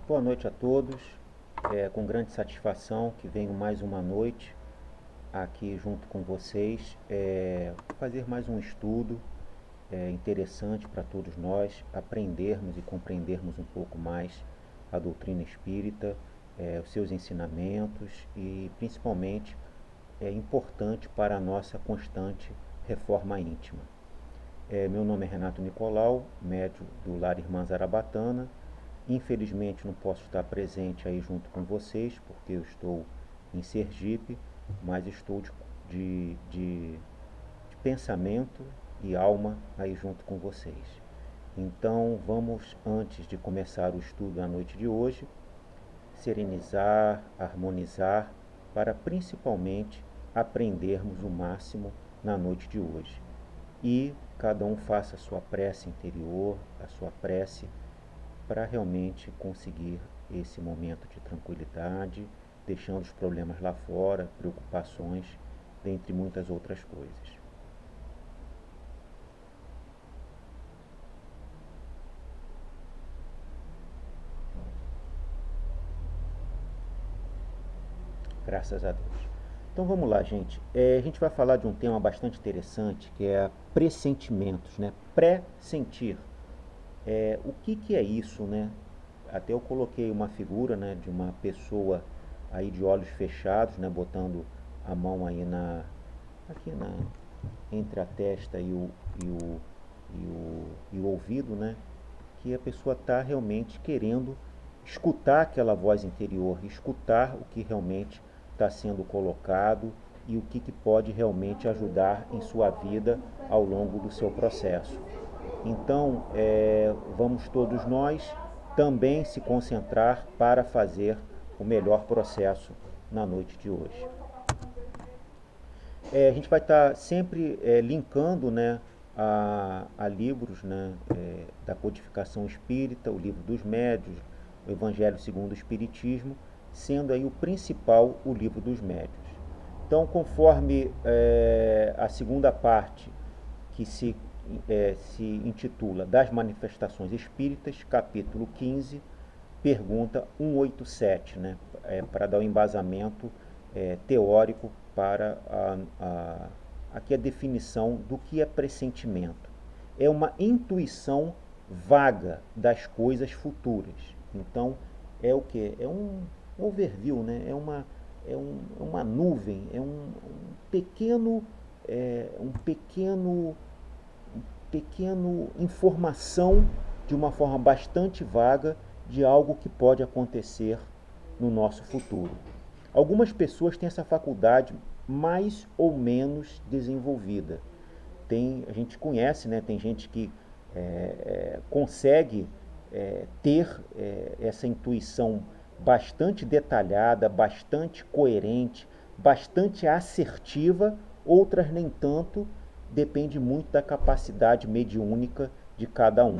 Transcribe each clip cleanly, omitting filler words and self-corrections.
Boa noite a todos. É com grande satisfação que venho mais uma noite aqui junto com vocês, fazer mais um estudo interessante para todos nós aprendermos e compreendermos um pouco mais a doutrina espírita, os seus ensinamentos e principalmente é importante para a nossa constante reforma íntima. Meu nome é Renato Nicolau, médium do Lar Irmã Zarabatana. Infelizmente não posso estar presente aí junto com vocês, porque eu estou em Sergipe, mas estou de pensamento e alma aí junto com vocês. Então vamos, antes de começar o estudo da noite de hoje, serenizar, harmonizar, para principalmente aprendermos o máximo na noite de hoje. E cada um faça a sua prece interior, a sua prece para realmente conseguir esse momento de tranquilidade, deixando os problemas lá fora, preocupações, dentre muitas outras coisas. Graças a Deus. Então vamos lá, gente. A gente vai falar de um tema bastante interessante, que é pressentimentos, né? Pressentir. O que é isso, né? Até eu coloquei uma figura, né, de uma pessoa aí de olhos fechados, né, botando a mão aí aqui entre a testa e o ouvido, né, que a pessoa está realmente querendo escutar aquela voz interior, escutar o que realmente está sendo colocado e o que pode realmente ajudar em sua vida ao longo do seu processo. Então, vamos todos nós também se concentrar para fazer o melhor processo na noite de hoje. A gente vai estar sempre linkando, né, a livros, né, da codificação espírita, o livro dos médiuns, o Evangelho segundo o Espiritismo, sendo aí o principal o livro dos médiuns. Então, conforme a segunda parte, que se intitula Das Manifestações Espíritas, capítulo 15, pergunta 187, né, para dar o embasamento teórico para aqui a definição do que é pressentimento. É uma intuição vaga das coisas futuras. Então, é o que? É um overview, né? É uma nuvem, pequeno, um pequeno informação de uma forma bastante vaga de algo que pode acontecer no nosso futuro. Algumas pessoas têm essa faculdade mais ou menos desenvolvida. A gente conhece, né? Tem gente que consegue ter essa intuição bastante detalhada, bastante coerente, bastante assertiva, outras nem tanto, depende muito da capacidade mediúnica de cada um.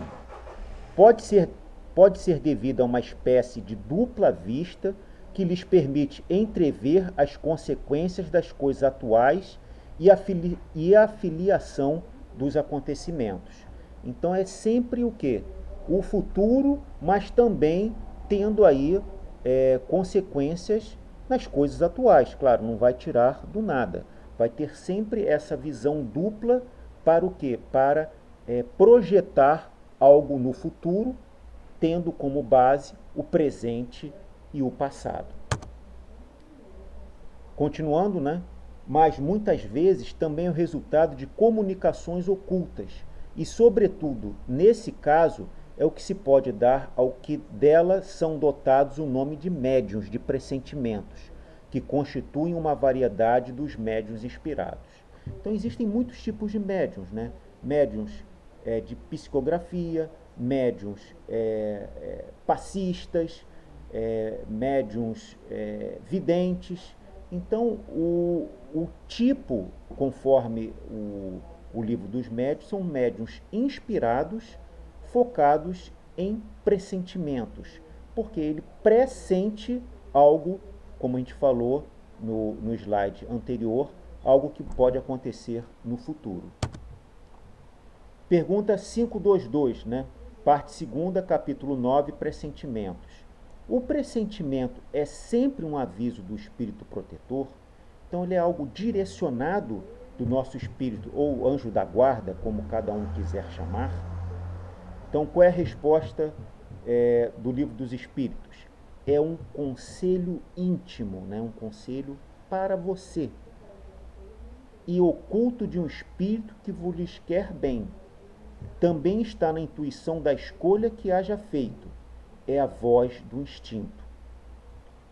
Pode ser devido a uma espécie de dupla vista que lhes permite entrever as consequências das coisas atuais e a filiação dos acontecimentos. Então é sempre o quê? O futuro, mas também tendo aí consequências nas coisas atuais. Claro, não vai tirar do nada. Vai ter sempre essa visão dupla para o quê? Para projetar algo no futuro, tendo como base o presente e o passado. Continuando, né? Mas muitas vezes também é o resultado de comunicações ocultas. E, sobretudo, nesse caso, é o que se pode dar ao que dela são dotados o nome de médiuns, de pressentimentos, que constituem uma variedade dos médiuns inspirados. Então existem muitos tipos de médiuns, né? Médiuns de psicografia, médiuns passistas, médiuns videntes. Então, o tipo, conforme o livro dos médiuns, são médiuns inspirados, focados em pressentimentos, porque ele pressente algo, como a gente falou no slide anterior, algo que pode acontecer no futuro. Pergunta 522, né? Parte 2ª, capítulo 9, pressentimentos. O pressentimento é sempre um aviso do espírito protetor, então ele é algo direcionado do nosso espírito, ou anjo da guarda, como cada um quiser chamar. Então, qual é a resposta do livro dos Espíritos? É um conselho íntimo, né? Um conselho para você, e oculto de um espírito que vos quer bem. Também está na intuição da escolha que haja feito. É a voz do instinto.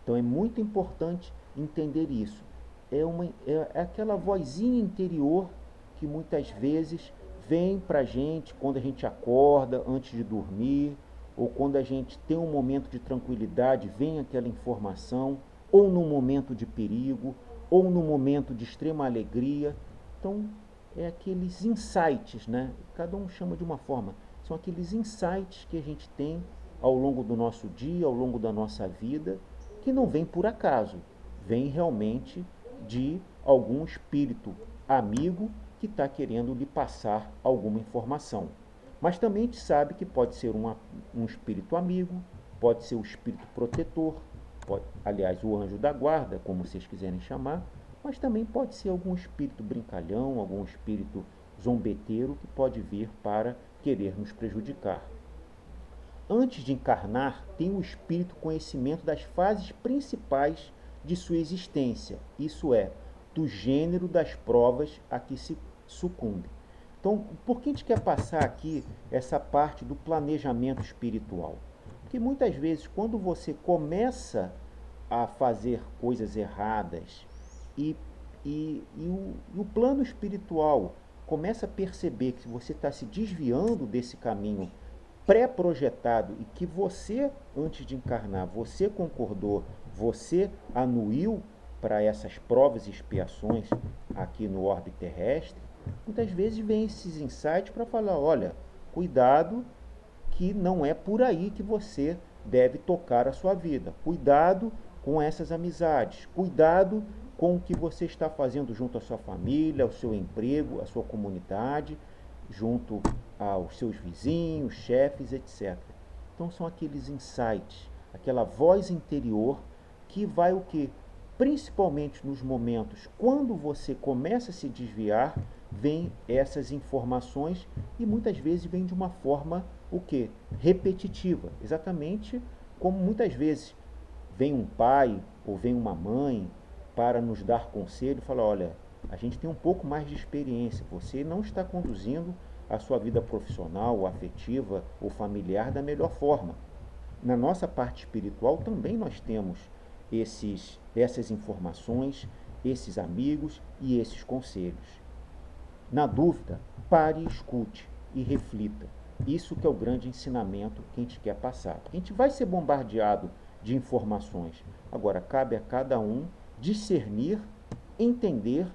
Então é muito importante entender isso. É aquela vozinha interior que muitas vezes vem para a gente quando a gente acorda, antes de dormir, ou quando a gente tem um momento de tranquilidade, vem aquela informação, ou num momento de perigo, ou num momento de extrema alegria. Então, é aqueles insights, né? Cada um chama de uma forma. São aqueles insights que a gente tem ao longo do nosso dia, ao longo da nossa vida, que não vem por acaso, vem realmente de algum espírito amigo que está querendo lhe passar alguma informação. Mas também a gente sabe que pode ser um espírito amigo, pode ser o espírito protetor, aliás, o anjo da guarda, como vocês quiserem chamar, mas também pode ser algum espírito brincalhão, algum espírito zombeteiro que pode vir para querer nos prejudicar. Antes de encarnar, tem o espírito conhecimento das fases principais de sua existência, isso é, do gênero das provas a que se sucumbe. Então, por que a gente quer passar aqui essa parte do planejamento espiritual? Porque muitas vezes, quando você começa a fazer coisas erradas e, o plano espiritual começa a perceber que você está se desviando desse caminho pré-projetado e que você, antes de encarnar, você concordou, você anuiu para essas provas e expiações aqui no orbe terrestre, muitas vezes vem esses insights para falar, olha, cuidado que não é por aí que você deve tocar a sua vida. Cuidado com essas amizades, cuidado com o que você está fazendo junto à sua família, ao seu emprego, à sua comunidade, junto aos seus vizinhos, chefes, etc. Então são aqueles insights, aquela voz interior que vai o quê? Principalmente nos momentos quando você começa a se desviar, vem essas informações e muitas vezes vem de uma forma o quê? Repetitiva, exatamente como muitas vezes vem um pai ou vem uma mãe para nos dar conselho e falar, olha, a gente tem um pouco mais de experiência, você não está conduzindo a sua vida profissional, ou afetiva ou familiar da melhor forma. Na nossa parte espiritual também nós temos essas informações, esses amigos e esses conselhos. Na dúvida, pare e escute e reflita. Isso que é o grande ensinamento que a gente quer passar. Porque a gente vai ser bombardeado de informações. Agora, cabe a cada um discernir, entender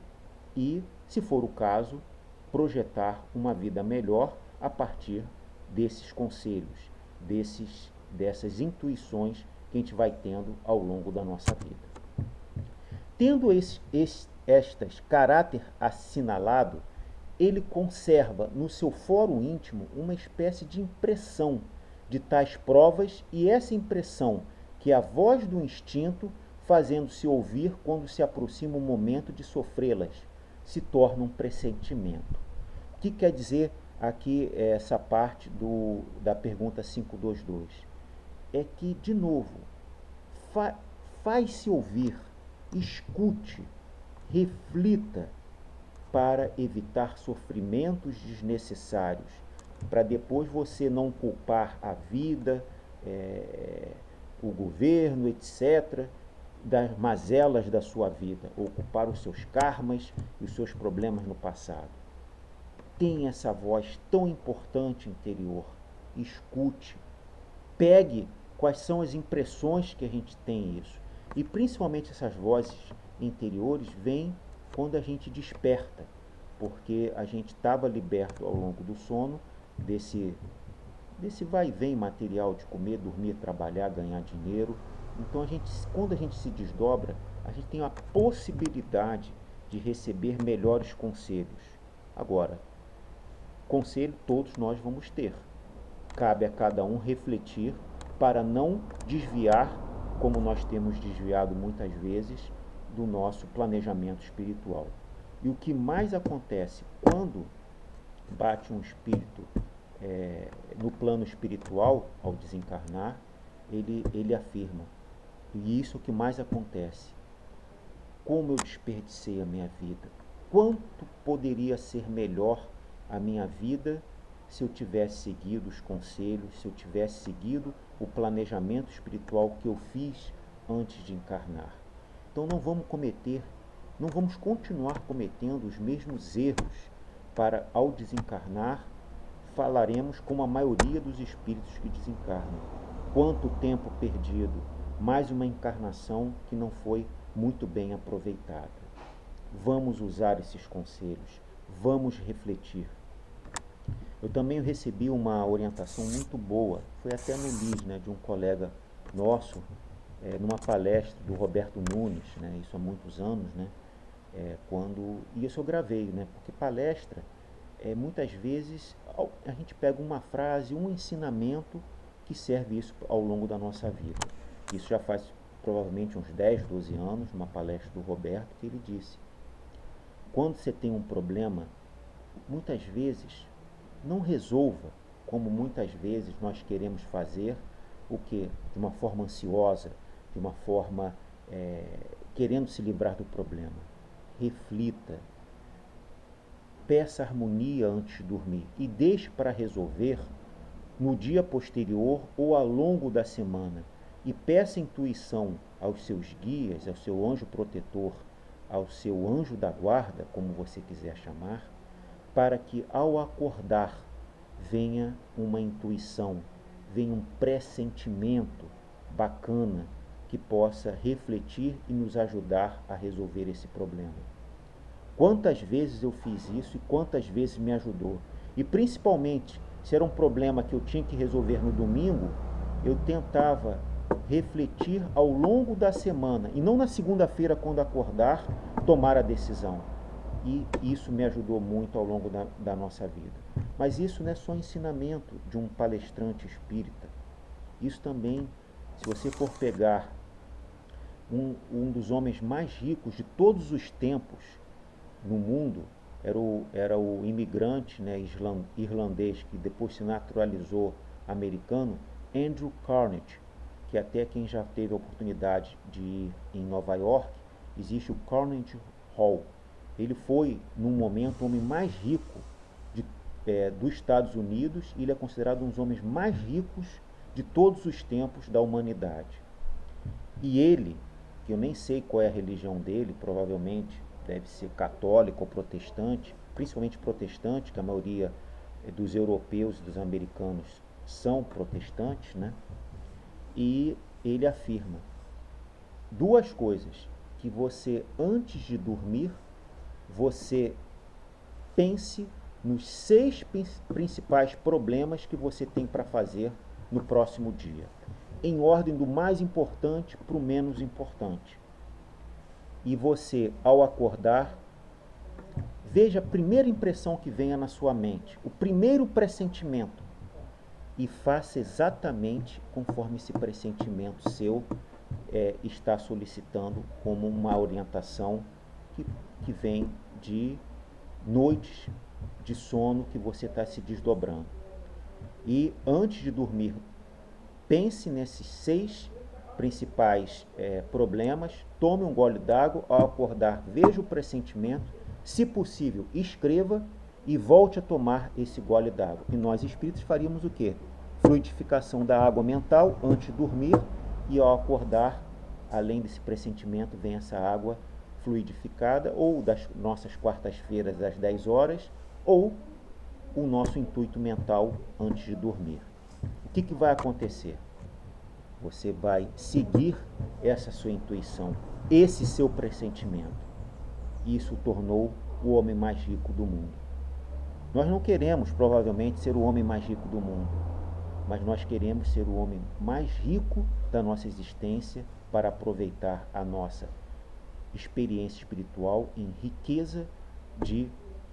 e, se for o caso, projetar uma vida melhor a partir desses conselhos, dessas intuições que a gente vai tendo ao longo da nossa vida. Tendo estas caráter assinalado, ele conserva no seu fórum íntimo uma espécie de impressão de tais provas, e essa impressão, que é a voz do instinto, fazendo-se ouvir quando se aproxima o momento de sofrê-las, se torna um pressentimento. O que quer dizer aqui essa parte da pergunta 522? É que, de novo, faz-se ouvir, escute, reflita, para evitar sofrimentos desnecessários, para depois você não culpar a vida, o governo, etc., das mazelas da sua vida, ou culpar os seus karmas e os seus problemas no passado. Tem essa voz tão importante interior, escute, pegue quais são as impressões que a gente tem isso. E principalmente essas vozes interiores vêm quando a gente desperta, porque a gente estava liberto ao longo do sono desse vai e vem material de comer, dormir, trabalhar, ganhar dinheiro. Então quando a gente se desdobra, a gente tem a possibilidade de receber melhores conselhos. Agora, conselho todos nós vamos ter. Cabe a cada um refletir para não desviar, como nós temos desviado muitas vezes, do nosso planejamento espiritual. E o que mais acontece quando bate um espírito no plano espiritual, ao desencarnar, ele afirma, e isso é o que mais acontece: como eu desperdicei a minha vida, quanto poderia ser melhor a minha vida se eu tivesse seguido os conselhos, se eu tivesse seguido o planejamento espiritual que eu fiz antes de encarnar. Então não vamos continuar cometendo os mesmos erros para, ao desencarnar, falaremos como a maioria dos espíritos que desencarnam. Quanto tempo perdido, mais uma encarnação que não foi muito bem aproveitada. Vamos usar esses conselhos, vamos refletir. Eu também recebi uma orientação muito boa, foi até no LIS, de um colega nosso, numa palestra do Roberto Nunes, isso há muitos anos, e isso eu gravei, porque palestra, muitas vezes a gente pega uma frase, um ensinamento que serve isso ao longo da nossa vida. Isso já faz provavelmente uns 10, 12 anos, uma palestra do Roberto, que ele disse: quando você tem um problema, muitas vezes não resolva, como muitas vezes nós queremos fazer, o que? De uma forma ansiosa, de uma forma querendo se livrar do problema. Reflita, peça harmonia antes de dormir e deixe para resolver no dia posterior ou ao longo da semana. E peça intuição aos seus guias, ao seu anjo protetor, ao seu anjo da guarda, como você quiser chamar, para que ao acordar venha uma intuição, venha um pressentimento bacana que possa refletir e nos ajudar a resolver esse problema. Quantas vezes eu fiz isso e quantas vezes me ajudou. E principalmente, se era um problema que eu tinha que resolver no domingo, eu tentava refletir ao longo da semana, e não na segunda-feira, quando acordar, tomar a decisão. E isso me ajudou muito ao longo da nossa vida. Mas isso não é só ensinamento de um palestrante espírita. Isso também, se você for pegar um dos homens mais ricos de todos os tempos no mundo, era o imigrante irlandês que depois se naturalizou americano, Andrew Carnegie, que até quem já teve a oportunidade de ir em Nova York, existe o Carnegie Hall. Ele foi, num momento, o homem mais rico dos Estados Unidos, e ele é considerado um dos homens mais ricos de todos os tempos da humanidade. E ele, que eu nem sei qual é a religião dele, provavelmente deve ser católico ou protestante, principalmente protestante, que a maioria dos europeus e dos americanos são protestantes, E ele afirma duas coisas: que você, antes de dormir, você pense nos 6 principais problemas que você tem para fazer no próximo dia, em ordem do mais importante para o menos importante. E você, ao acordar, veja a primeira impressão que venha na sua mente, o primeiro pressentimento, e faça exatamente conforme esse pressentimento seu está solicitando, como uma orientação que vem de noites de sono que você está se desdobrando. E antes de dormir, pense nesses 6 principais problemas, tome um gole d'água, ao acordar, veja o pressentimento, se possível, escreva e volte a tomar esse gole d'água. E nós espíritos faríamos o quê? Fluidificação da água mental antes de dormir, e ao acordar, além desse pressentimento, vem essa água fluidificada, ou das nossas quartas-feiras às 10 horas, ou o nosso intuito mental antes de dormir. O que vai acontecer? Você vai seguir essa sua intuição, esse seu pressentimento. Isso o tornou o homem mais rico do mundo. Nós não queremos, provavelmente, ser o homem mais rico do mundo, mas nós queremos ser o homem mais rico da nossa existência para aproveitar a nossa experiência espiritual em riqueza de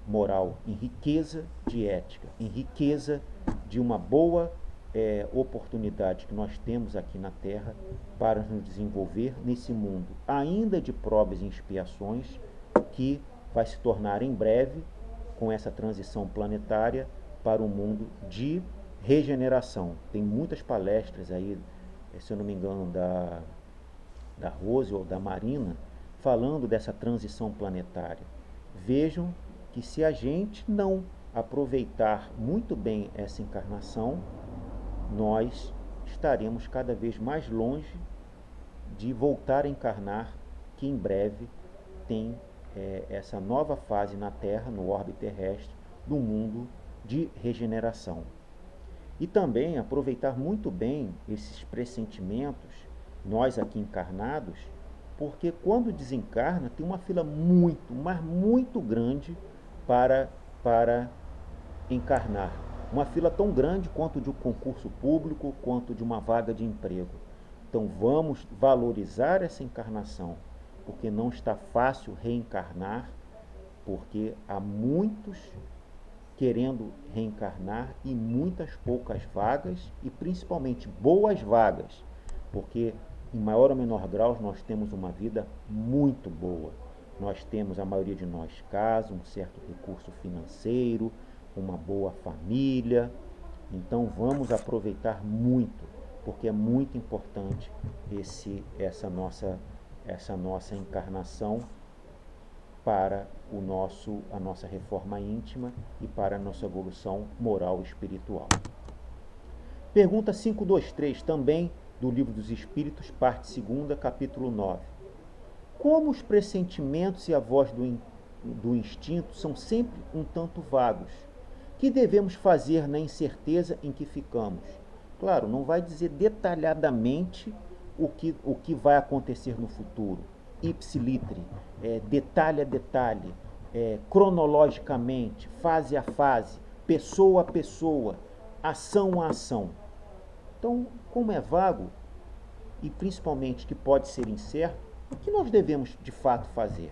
moral, em riqueza de ética, em riqueza de uma boa oportunidades que nós temos aqui na Terra para nos desenvolver nesse mundo, ainda de provas e expiações, que vai se tornar em breve, com essa transição planetária, para um mundo de regeneração. Tem muitas palestras aí, se eu não me engano, da Rose ou da Marina, falando dessa transição planetária. Vejam que se a gente não aproveitar muito bem essa encarnação, nós estaremos cada vez mais longe de voltar a encarnar, que em breve tem essa nova fase na Terra, no orbe terrestre, do mundo de regeneração. E também aproveitar muito bem esses pressentimentos, nós aqui encarnados, porque quando desencarna tem uma fila muito, mas muito grande para encarnar. Uma fila tão grande quanto de um concurso público, quanto de uma vaga de emprego. Então vamos valorizar essa encarnação, porque não está fácil reencarnar, porque há muitos querendo reencarnar e muitas poucas vagas, e principalmente boas vagas, porque em maior ou menor grau nós temos uma vida muito boa. Nós temos, a maioria de nós, casa, um certo recurso financeiro, uma boa família. Então vamos aproveitar muito, porque é muito importante essa nossa encarnação para a nossa reforma íntima e para a nossa evolução moral e espiritual. Pergunta 523, também do Livro dos Espíritos, parte 2, capítulo 9. Como os pressentimentos e a voz do instinto são sempre um tanto vagos? Que devemos fazer na incerteza em que ficamos? Claro, não vai dizer detalhadamente o que vai acontecer no futuro, ipsilitri, detalhe a detalhe, cronologicamente, fase a fase, pessoa a pessoa, ação a ação. Então, como é vago, e principalmente que pode ser incerto, o que nós devemos de fato fazer?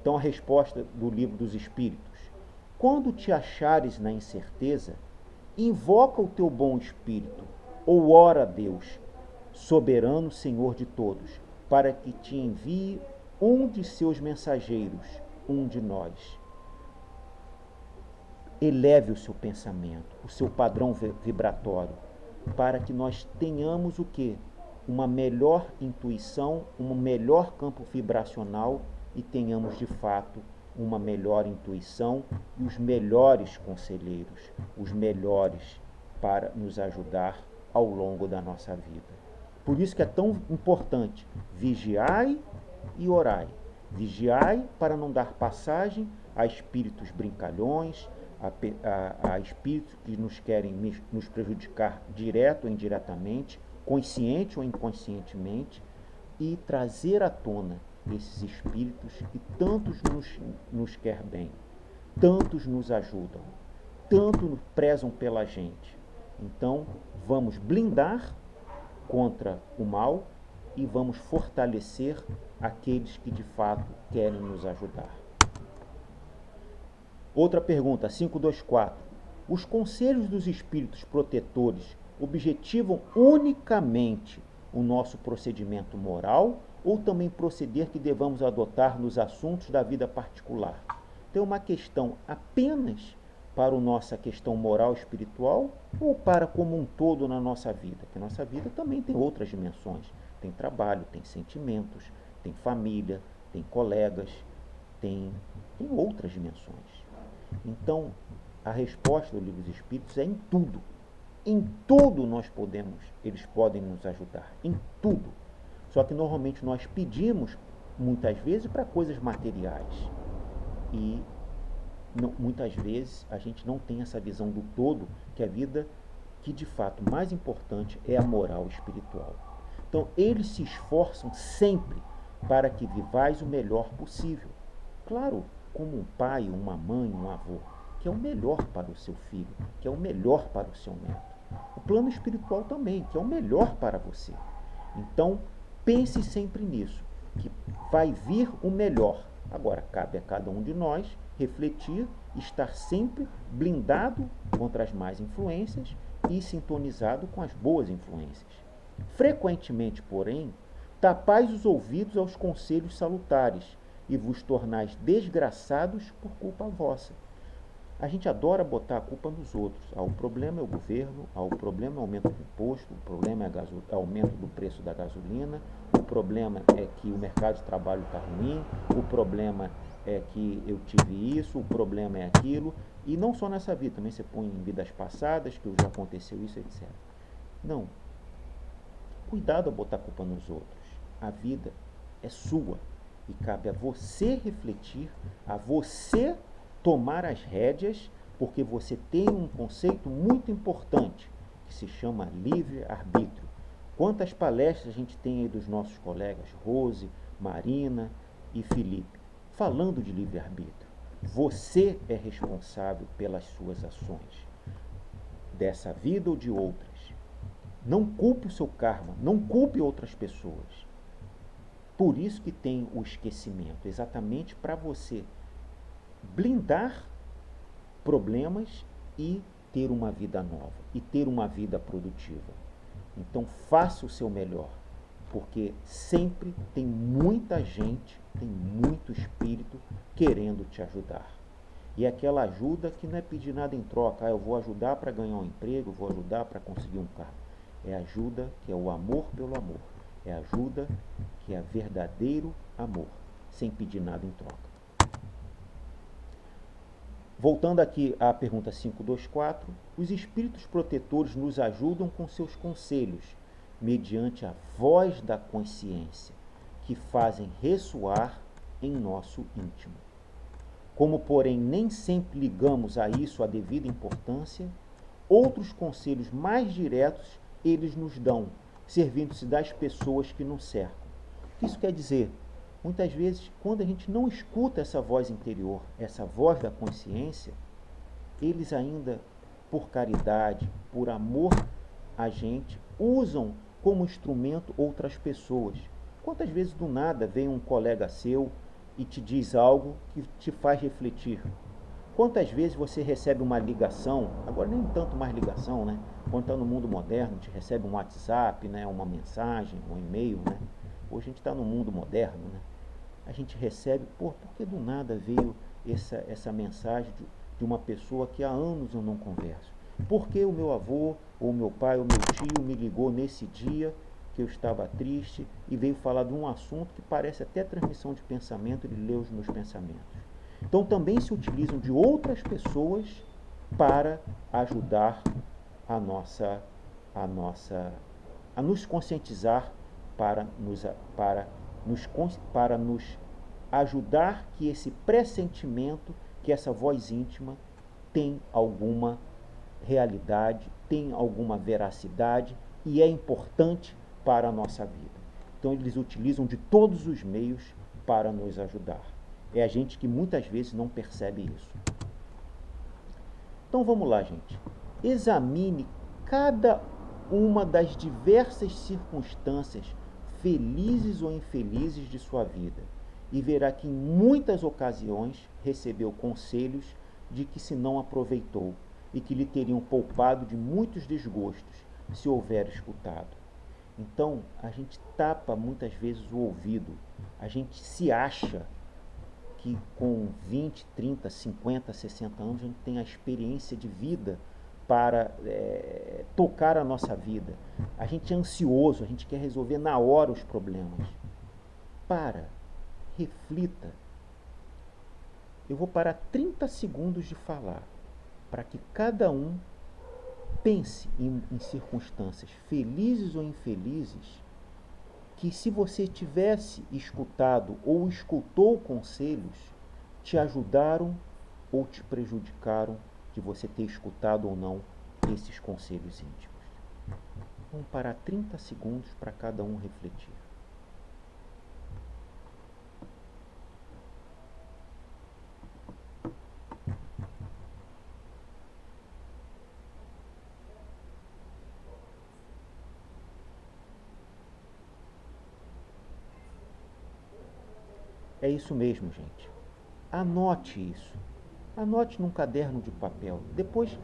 Então, a resposta do Livro dos Espíritos: quando te achares na incerteza, invoca o teu bom espírito, ou ora a Deus, soberano Senhor de todos, para que te envie um de seus mensageiros, um de nós. Eleve o seu pensamento, o seu padrão vibratório, para que nós tenhamos o quê? Uma melhor intuição, um melhor campo vibracional e tenhamos de fato uma melhor intuição e os melhores conselheiros, os melhores para nos ajudar ao longo da nossa vida. Por isso que é tão importante: vigiai e orai. Vigiai para não dar passagem a espíritos brincalhões, a espíritos que nos querem nos prejudicar direto ou indiretamente, consciente ou inconscientemente, e trazer à tona esses espíritos que tantos nos quer bem, tantos nos ajudam, tanto prezam pela gente. Então, vamos blindar contra o mal e vamos fortalecer aqueles que de fato querem nos ajudar. Outra pergunta, 524. Os conselhos dos espíritos protetores objetivam unicamente o nosso procedimento moral ou também proceder que devamos adotar nos assuntos da vida particular? Tem uma questão apenas para a nossa questão moral e espiritual ou para como um todo na nossa vida? Porque nossa vida também tem outras dimensões. Tem trabalho, tem sentimentos, tem família, tem colegas, tem outras dimensões. Então, a resposta do Livro dos Espíritos é em tudo. Em tudo eles podem nos ajudar, em tudo. Só que normalmente nós pedimos, muitas vezes, para coisas materiais. E muitas vezes a gente não tem essa visão do todo, que a vida, que de fato mais importante é a moral espiritual. Então, eles se esforçam sempre para que vivais o melhor possível. Claro, como um pai, uma mãe, um avô, que é o melhor para o seu filho, que é o melhor para o seu neto. O plano espiritual também, que é o melhor para você. Então, pense sempre nisso, que vai vir o melhor. Agora, cabe a cada um de nós refletir, estar sempre blindado contra as más influências e sintonizado com as boas influências. Frequentemente, porém, tapais os ouvidos aos conselhos salutares e vos tornais desgraçados por culpa vossa. A gente adora botar a culpa nos outros. O problema é o governo, o problema é o aumento do imposto, o problema é o aumento do preço da gasolina, o problema é que o mercado de trabalho está ruim, o problema é que eu tive isso, o problema é aquilo. E não só nessa vida, também você põe em vidas passadas, que já aconteceu isso, etc. Não. Cuidado a botar a culpa nos outros. A vida é sua e cabe a você refletir, a você tomar as rédeas, porque você tem um conceito muito importante que se chama livre-arbítrio. Quantas palestras a gente tem aí dos nossos colegas Rose, Marina e Felipe, falando de livre-arbítrio. Você é responsável pelas suas ações, dessa vida ou de outras. Não culpe o seu karma, não culpe outras pessoas. Por isso que tem o esquecimento, exatamente para você blindar problemas e ter uma vida nova, e ter uma vida produtiva. Então faça o seu melhor, porque sempre tem muita gente, tem muito espírito querendo te ajudar. E aquela ajuda que não é pedir nada em troca, eu vou ajudar para ganhar um emprego, vou ajudar para conseguir um carro. É ajuda que é o amor pelo amor. É ajuda que é verdadeiro amor, sem pedir nada em troca. Voltando aqui à pergunta 524, os espíritos protetores nos ajudam com seus conselhos, mediante a voz da consciência, que fazem ressoar em nosso íntimo. Como, porém, nem sempre ligamos a isso a devida importância, outros conselhos mais diretos eles nos dão, servindo-se das pessoas que nos cercam. O que isso quer dizer? Muitas vezes, quando a gente não escuta essa voz interior, essa voz da consciência, eles ainda, por caridade, por amor a gente, usam como instrumento outras pessoas. Quantas vezes do nada vem um colega seu e te diz algo que te faz refletir? Quantas vezes você recebe uma ligação, agora nem tanto mais ligação, né? Quando está no mundo moderno, te recebe um WhatsApp, né? Uma mensagem, um e-mail, né? Hoje a gente está no mundo moderno, né? A gente recebe, por que do nada veio essa mensagem de uma pessoa que há anos eu não converso? Por que o meu avô, ou meu pai, ou meu tio me ligou nesse dia que eu estava triste e veio falar de um assunto que parece até transmissão de pensamento, ele leu os meus pensamentos. Então também se utilizam de outras pessoas para ajudar a nos conscientizar, para nos ajudar que esse pressentimento, que essa voz íntima tem alguma realidade, tem alguma veracidade e é importante para a nossa vida. Então eles utilizam de todos os meios para nos ajudar. É a gente que muitas vezes não percebe isso. Então vamos lá, gente. Examine cada uma das diversas circunstâncias, felizes ou infelizes, de sua vida, e verá que em muitas ocasiões recebeu conselhos de que se não aproveitou e que lhe teriam poupado de muitos desgostos se houver escutado. Então, a gente tapa muitas vezes o ouvido, a gente se acha que com 20, 30, 50, 60 anos a gente tem a experiência de vida para tocar a nossa vida. A gente é ansioso, a gente quer resolver na hora os problemas. Reflita. Eu vou parar 30 segundos de falar, para que cada um pense em circunstâncias felizes ou infelizes, que se você tivesse escutado ou escutou conselhos, te ajudaram ou te prejudicaram de você ter escutado ou não esses conselhos íntimos. Vamos parar 30 segundos para cada um refletir. É isso mesmo, gente. Anote isso. Anote num caderno de papel. Depois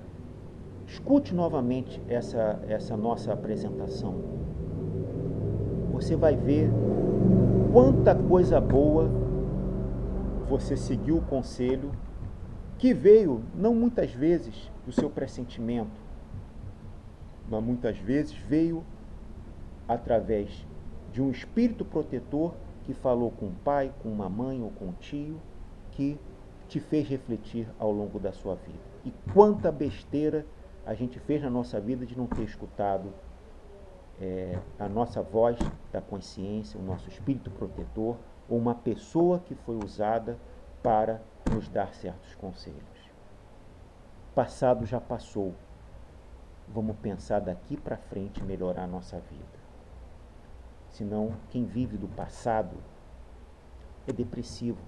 Escute novamente essa nossa apresentação. Você vai ver quanta coisa boa você seguiu o conselho que veio, não muitas vezes, do seu pressentimento, mas muitas vezes veio através de um espírito protetor que falou com o pai, com uma mãe ou com um tio, que te fez refletir ao longo da sua vida. E quanta besteira a gente fez na nossa vida de não ter escutado a nossa voz da consciência, o nosso espírito protetor, ou uma pessoa que foi usada para nos dar certos conselhos. Passado já passou. Vamos pensar daqui para frente melhorar a nossa vida. Senão, quem vive do passado é depressivo,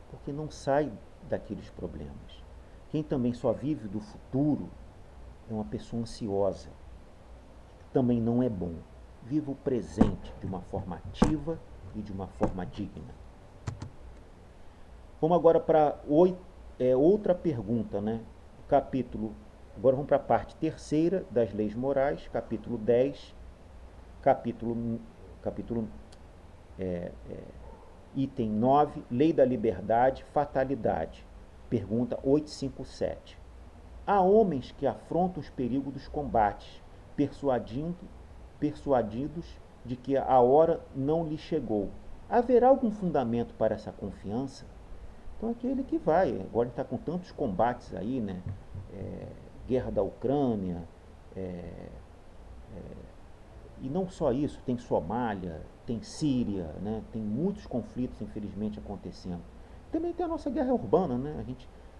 porque não sai daqueles problemas. Quem também só vive do futuro é uma pessoa ansiosa. Também não é bom. Viva o presente de uma forma ativa e de uma forma digna. Vamos agora para outra pergunta, né? Agora vamos para a parte terceira das leis morais, capítulo 10, item 9, lei da liberdade, fatalidade. Pergunta 857. Há homens que afrontam os perigos dos combates, persuadidos de que a hora não lhe chegou. Haverá algum fundamento para essa confiança? Então aquele que vai, agora está com tantos combates aí, né? Guerra da Ucrânia, e não só isso, tem Somália, tem Síria, né? Tem muitos conflitos, infelizmente, acontecendo. Também tem a nossa guerra urbana, né?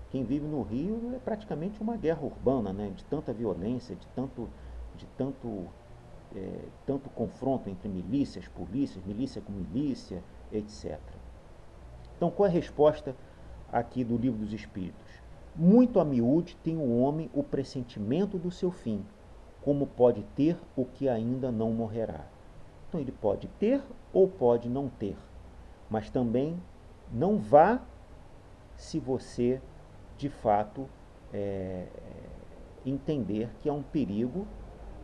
Quem vive no Rio é praticamente uma guerra urbana, né? De tanta violência, de tanto confronto entre milícias, polícias, milícia com milícia, etc. Então, qual é a resposta aqui do Livro dos Espíritos? Muito a miúde tem o homem o pressentimento do seu fim, como pode ter o que ainda não morrerá. Então, ele pode ter ou pode não ter, mas também não vá se você, de fato, entender que é um perigo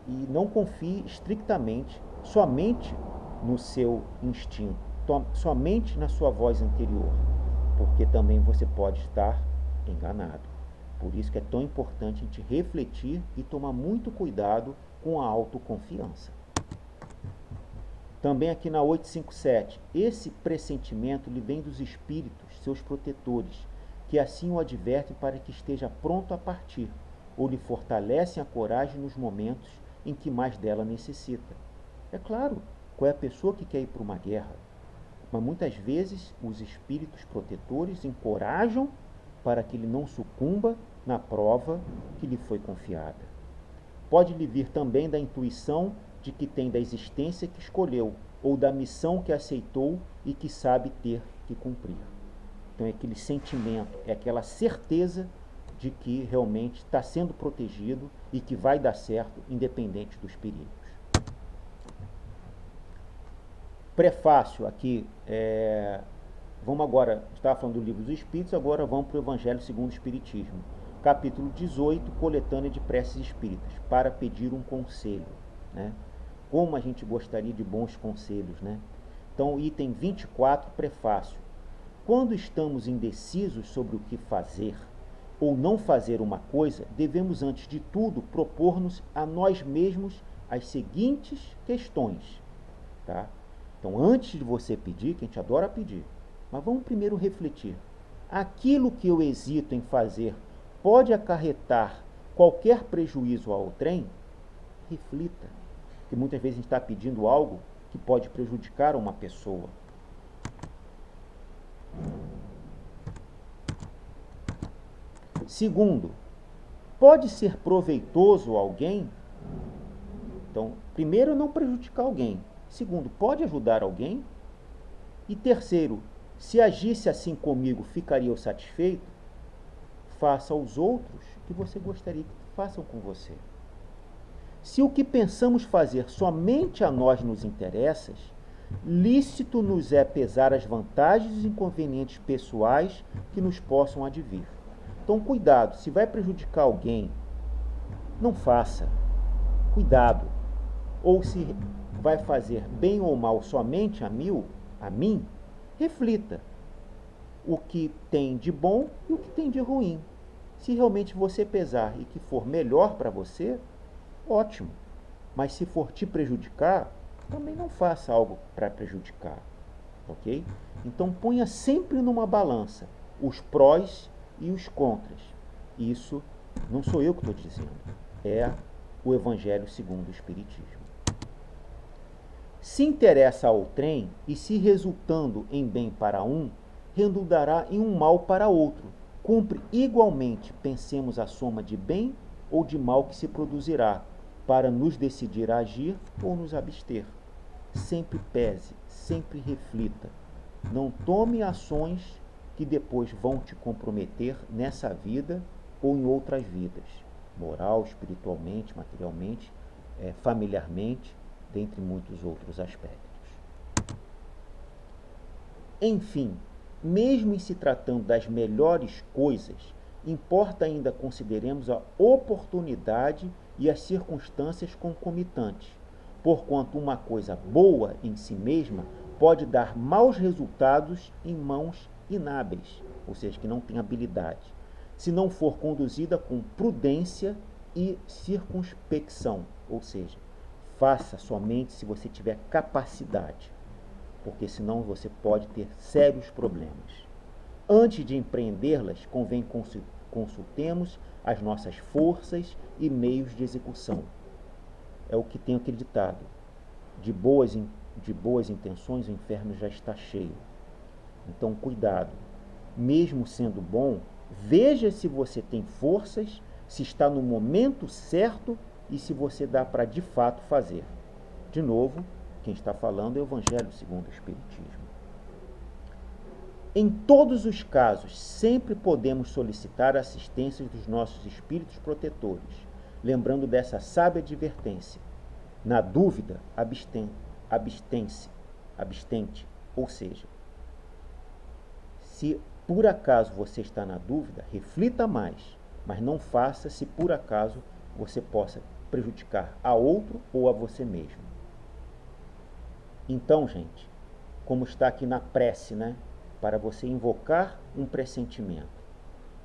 e não confie estrictamente somente no seu instinto, somente na sua voz interior, porque também você pode estar enganado. Por isso que é tão importante a gente refletir e tomar muito cuidado com a autoconfiança. Também aqui na 857, esse pressentimento lhe vem dos espíritos, seus protetores, que assim o advertem para que esteja pronto a partir, ou lhe fortalecem a coragem nos momentos em que mais dela necessita. É claro, qual é a pessoa que quer ir para uma guerra? Mas muitas vezes os espíritos protetores encorajam para que ele não sucumba na prova que lhe foi confiada. Pode lhe vir também da intuição de que tem da existência que escolheu, ou da missão que aceitou e que sabe ter que cumprir. Então é aquele sentimento, é aquela certeza de que realmente está sendo protegido e que vai dar certo, independente dos perigos. Prefácio aqui, vamos agora, estava falando do Livro dos Espíritos, agora vamos para o Evangelho segundo o Espiritismo. Capítulo 18, coletânea de preces espíritas, para pedir um conselho, né? Como a gente gostaria de bons conselhos, né? Então, item 24, prefácio. Quando estamos indecisos sobre o que fazer ou não fazer uma coisa, devemos, antes de tudo, propor-nos a nós mesmos as seguintes questões, tá? Então, antes de você pedir, que a gente adora pedir, mas vamos primeiro refletir. Aquilo que eu hesito em fazer pode acarretar qualquer prejuízo ao trem? Reflita. Porque muitas vezes a gente está pedindo algo que pode prejudicar uma pessoa. Segundo, pode ser proveitoso a alguém? Então, primeiro, não prejudicar alguém. Segundo, pode ajudar alguém? E terceiro, se agisse assim comigo, ficaria eu satisfeito? Faça aos outros o que você gostaria que façam com você. Se o que pensamos fazer somente a nós nos interessa, lícito nos é pesar as vantagens e inconvenientes pessoais que nos possam advir. Então, cuidado, se vai prejudicar alguém não faça. Cuidado. Ou se vai fazer bem ou mal somente a mim, reflita o que tem de bom e o que tem de ruim. Se realmente você pesar e que for melhor para você, ótimo. Mas se for te prejudicar, também não faça algo para prejudicar, ok? Então ponha sempre numa balança os prós e os contras. Isso não sou eu que estou dizendo, é o Evangelho segundo o Espiritismo. Se interessa ao trem e se resultando em bem para um, redundará em um mal para outro. Cumpre igualmente pensemos a soma de bem ou de mal que se produzirá, para nos decidir a agir ou nos abster. Sempre pese, sempre reflita. Não tome ações que depois vão te comprometer nessa vida ou em outras vidas, moral, espiritualmente, materialmente, familiarmente, dentre muitos outros aspectos. Enfim, mesmo em se tratando das melhores coisas, importa ainda consideremos a oportunidade e as circunstâncias concomitantes, porquanto uma coisa boa em si mesma pode dar maus resultados em mãos inábeis, ou seja, que não têm habilidade, se não for conduzida com prudência e circunspecção, ou seja, faça somente se você tiver capacidade, porque senão você pode ter sérios problemas. Antes de empreendê-las, convém consultemos as nossas forças e meios de execução. É o que tem aquele ditado: de boas intenções o inferno já está cheio. Então, cuidado. Mesmo sendo bom, veja se você tem forças, se está no momento certo e se você dá para de fato fazer. De novo, quem está falando é o Evangelho segundo o Espiritismo. Em todos os casos, sempre podemos solicitar a assistência dos nossos espíritos protetores, lembrando dessa sábia advertência. Na dúvida, abstente, ou seja, se por acaso você está na dúvida, reflita mais, mas não faça se por acaso você possa prejudicar a outro ou a você mesmo. Então, gente, como está aqui na prece, né? Para você invocar um pressentimento.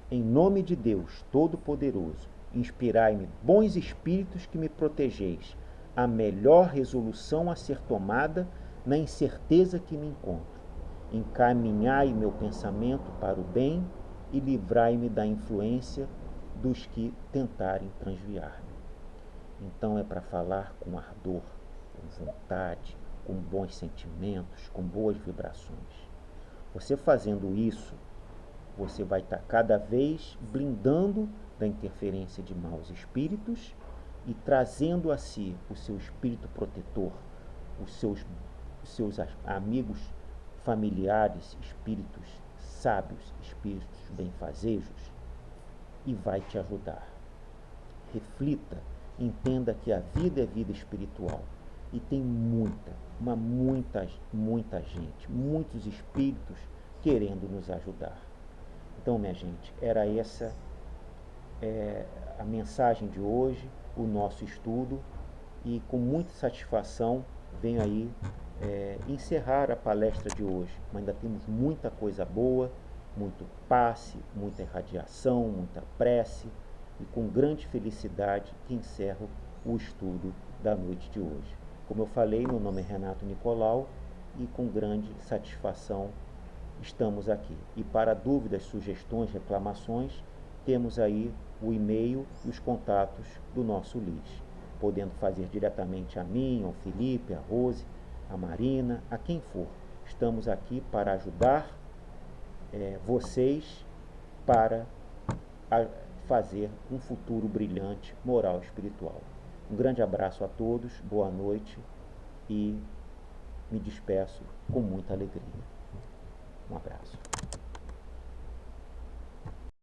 Em nome de Deus Todo-Poderoso, inspirai-me bons espíritos que me protegeis, a melhor resolução a ser tomada na incerteza que me encontro. Encaminhai meu pensamento para o bem e livrai-me da influência dos que tentarem transviar-me. Então é para falar com ardor, com vontade, com bons sentimentos, com boas vibrações. Você fazendo isso, você vai estar cada vez blindando da interferência de maus espíritos e trazendo a si o seu espírito protetor, os seus amigos familiares, espíritos sábios, espíritos benfazejos, e vai te ajudar. Reflita, entenda que a vida é vida espiritual e tem muita gente, muitos espíritos querendo nos ajudar. Então, minha gente, era essa a mensagem de hoje, o nosso estudo, e com muita satisfação venho aí encerrar a palestra de hoje. Mas ainda temos muita coisa boa, muito passe, muita irradiação, muita prece, e com grande felicidade que encerro o estudo da noite de hoje. Como eu falei, meu nome é Renato Nicolau e com grande satisfação estamos aqui. E para dúvidas, sugestões, reclamações, temos aí o e-mail e os contatos do nosso LIS, podendo fazer diretamente a mim, ao Felipe, a Rose, a Marina, a quem for. Estamos aqui para ajudar vocês para fazer um futuro brilhante, moral e espiritual. Um grande abraço a todos, boa noite e me despeço com muita alegria. Um abraço.